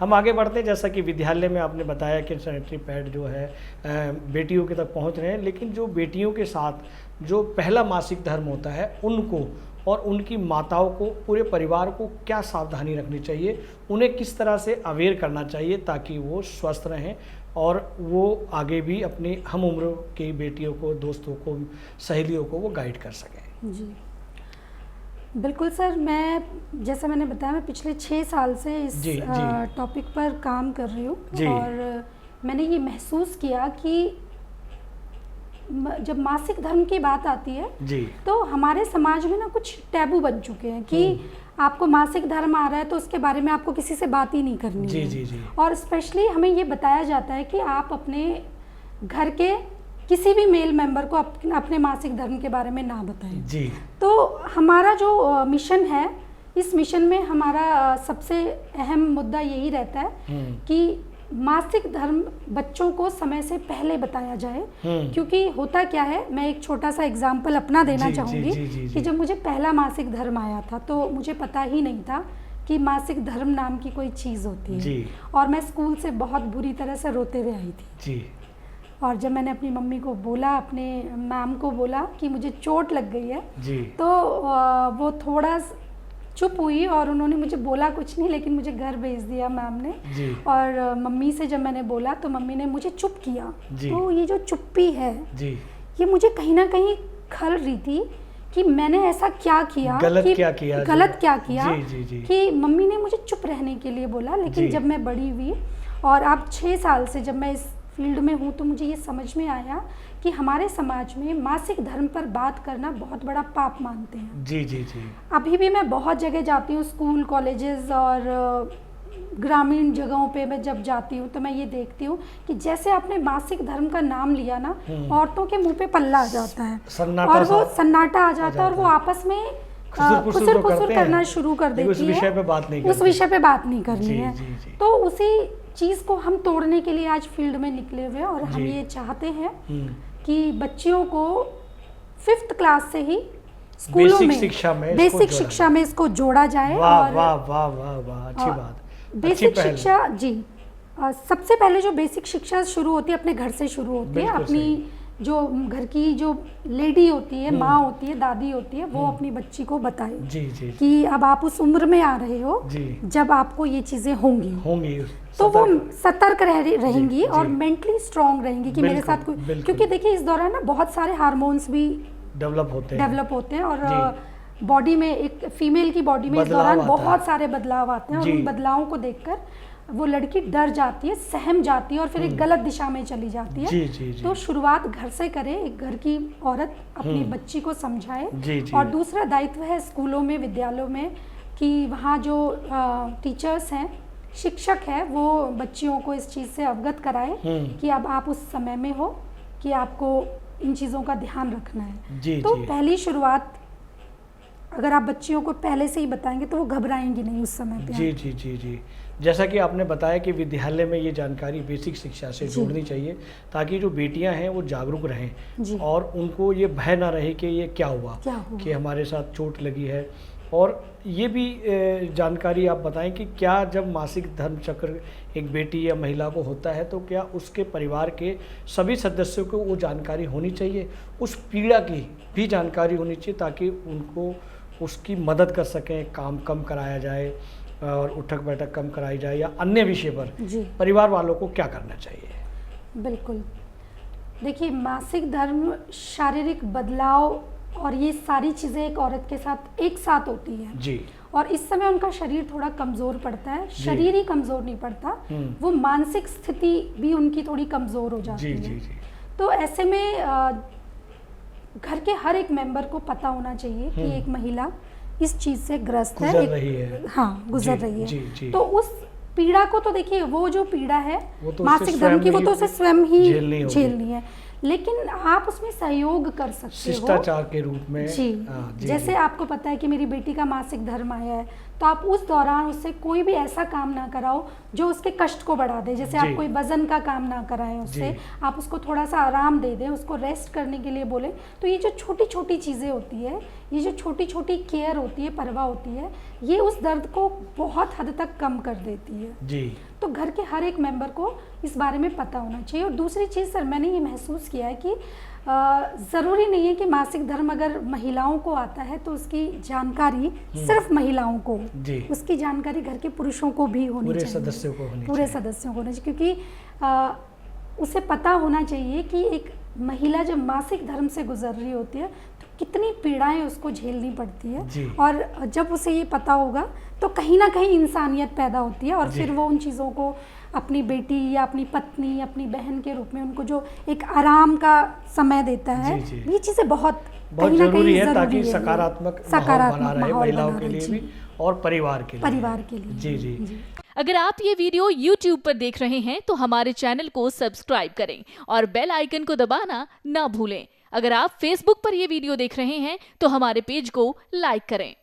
हम आगे बढ़ते हैं। जैसा कि विद्यालय में आपने बताया कि सैनिटरी पैड जो है बेटियों के तक पहुंच रहे हैं, लेकिन जो बेटियों के साथ जो पहला मासिक धर्म होता है उनको और उनकी माताओं को, पूरे परिवार को क्या सावधानी रखनी चाहिए, उन्हें किस तरह से अवेयर करना चाहिए ताकि वो स्वस्थ रहें और वो आगे भी अपनी हम उम्र की बेटियों को, दोस्तों को, सहेलियों को वो गाइड कर सकें। जी बिल्कुल सर, मैं जैसा मैंने बताया मैं पिछले 6 साल से इस टॉपिक पर काम कर रही हूँ और मैंने ये महसूस किया कि जब मासिक धर्म की बात आती है तो हमारे समाज में ना कुछ टैबू बन चुके हैं कि आपको मासिक धर्म आ रहा है तो उसके बारे में आपको किसी से बात ही नहीं करनी है। और स्पेशली हमें ये बताया जाता है कि आप अपने घर के किसी भी मेल मेंबर को अपने मासिक धर्म के बारे में ना बताएं। तो हमारा जो मिशन है, इस मिशन में हमारा सबसे अहम मुद्दा यही रहता है कि मासिक धर्म बच्चों को समय से पहले बताया जाए। क्योंकि होता क्या है, मैं एक छोटा सा एग्जाम्पल अपना देना चाहूँगी कि जब मुझे पहला मासिक धर्म आया था तो मुझे पता ही नहीं था कि मासिक धर्म नाम की कोई चीज़ होती है और मैं स्कूल से बहुत बुरी तरह से रोते हुए आई थी। और जब मैंने अपनी मम्मी को बोला, अपने मैम को बोला कि मुझे चोट लग गई है तो वो थोड़ा चुप हुई और उन्होंने मुझे बोला कुछ नहीं, लेकिन मुझे घर भेज दिया मैम ने। और मम्मी से जब मैंने बोला तो मम्मी ने मुझे चुप किया। तो ये जो चुप्पी है ये मुझे कहीं ना कहीं खल रही थी कि मैंने ऐसा क्या किया, गलत क्या किया कि मम्मी ने मुझे चुप रहने के लिए बोला। लेकिन जब मैं बड़ी हुई और अब 6 साल से जब मैं इस फील्ड में हूँ तो मुझे ये समझ में आया कि हमारे समाज में मासिक धर्म पर बात करना बहुत बड़ा पाप मानते हैं। अभी भी मैं बहुत जगह जाती हूँ, स्कूल, कॉलेजेस और ग्रामीण जगहों पे मैं जब जाती हूँ तो मैं ये देखती हूँ कि जैसे आपने मासिक धर्म का नाम लिया ना, औरतों के मुंह पे पल्ला आ जाता है और वो सन्नाटा आ जाता है और वो आपस में खुसर करना शुरू कर देती है। उस विषय पे बात नहीं करनी है। तो उसी चीज़ को हम तोड़ने के लिए आज फील्ड में निकले हुए और हम ये चाहते हैं कि बच्चियों को 5th क्लास से ही स्कूलों में बेसिक शिक्षा में इसको जोड़ा जाए। और अच्छी बात। बेसिक शिक्षा सबसे पहले जो बेसिक शिक्षा शुरू होती है अपने घर से शुरू होती है। अपनी जो घर की जो लेडी होती है, माँ होती है, दादी होती है, वो अपनी बच्ची को बताए कि अब आप उस उम्र में आ रहे हो जब आपको ये चीज़ें होंगी तो वो सतर्क रहेंगी और मेंटली स्ट्रांग रहेंगी कि मेरे साथ कोई, क्योंकि देखिए इस दौरान ना बहुत सारे हार्मोन्स भी डेवलप होते हैं और बॉडी में, एक फीमेल की बॉडी में इस दौरान बहुत सारे बदलाव आते हैं और उन बदलावों को देखकर वो लड़की डर जाती है, सहम जाती है और फिर एक गलत दिशा में चली जाती है। तो शुरुआत घर से करे, एक घर की औरत अपनी बच्ची को समझाए। और दूसरा दायित्व है स्कूलों में, विद्यालयों में कि वहाँ जो टीचर्स हैं, शिक्षक है, वो बच्चियों को इस चीज़ से अवगत कराए कि अब आप उस समय में हो कि आपको इन चीज़ों का ध्यान रखना है। तो पहली शुरुआत अगर आप बच्चियों को पहले से ही बताएंगे तो वो घबराएंगी नहीं उस समय पे। जी। जैसा कि आपने बताया कि विद्यालय में ये जानकारी बेसिक शिक्षा से जोड़नी चाहिए ताकि जो बेटियां हैं वो जागरूक रहें और उनको ये भय ना रहे कि ये क्या हुआ कि हमारे साथ चोट लगी है। और ये भी जानकारी आप बताएं कि क्या जब मासिक धर्म चक्र एक बेटी या महिला को होता है तो क्या उसके परिवार के सभी सदस्यों को वो जानकारी होनी चाहिए, उस पीड़ा की भी जानकारी होनी चाहिए ताकि उनको उसकी मदद कर सकें, काम कम कराया जाए और उठक बैठक कम कराई जाए या अन्य विषय पर परिवार वालों को क्या करना चाहिए? बिल्कुल, देखिए मासिक धर्म शारीरिक बदलाव और ये सारी चीज़ें एक औरत के साथ एक साथ होती है और इस समय उनका शरीर थोड़ा कमज़ोर पड़ता है। शरीर ही कमज़ोर नहीं पड़ता, वो मानसिक स्थिति भी उनकी थोड़ी कमज़ोर हो जाती है। तो ऐसे में घर के हर एक मेंबर को पता होना चाहिए कि एक महिला इस चीज़ से ग्रस्त है, गुजर रही है। तो उस पीड़ा को तो देखिए, वो जो पीड़ा है मासिक धर्म की, वो तो उसे स्वयं ही झेलनी है, लेकिन आप उसमें सहयोग कर सकते हो शिष्टाचार के रूप में। जैसे आपको पता है कि मेरी बेटी का मासिक धर्म आया है तो आप उस दौरान उससे कोई भी ऐसा काम ना कराओ जो उसके कष्ट को बढ़ा दे। जैसे आप कोई वजन का काम ना कराएं उससे, आप उसको थोड़ा सा आराम दे दें, उसको रेस्ट करने के लिए बोलें। तो ये जो छोटी छोटी चीज़ें होती है, ये जो छोटी छोटी केयर होती है, परवाह होती है, ये उस दर्द को बहुत हद तक कम कर देती है जी। तो घर के हर एक मेंबर को इस बारे में पता होना चाहिए। और दूसरी चीज़ सर, मैंने ये महसूस किया है कि ज़रूरी नहीं है कि मासिक धर्म अगर महिलाओं को आता है तो उसकी जानकारी सिर्फ महिलाओं को, उसकी जानकारी घर के पुरुषों को भी होनी चाहिए, पूरे सदस्यों को होनी चाहिए, क्योंकि उसे पता होना चाहिए कि एक महिला जब मासिक धर्म से गुजर रही होती है तो कितनी पीड़ाएं उसको झेलनी पड़ती है। और जब उसे ये पता होगा तो कहीं ना कहीं इंसानियत पैदा होती है, और फिर वो उन चीज़ों को अपनी बेटी या अपनी पत्नी, अपनी बहन के रूप में उनको जो एक आराम का समय देता है, ये चीज़ें बहुत जरूरी है ताकि सकारात्मक माहौल बना रहे महिलाओं के लिए भी और परिवार के लिए। जी जी। अगर आप ये वीडियो YouTube पर देख रहे हैं तो हमारे चैनल को सब्सक्राइब करें और बेल आइकन को दबाना ना भूलें। अगर आप Facebook पर ये वीडियो देख रहे हैं तो हमारे पेज को लाइक करें।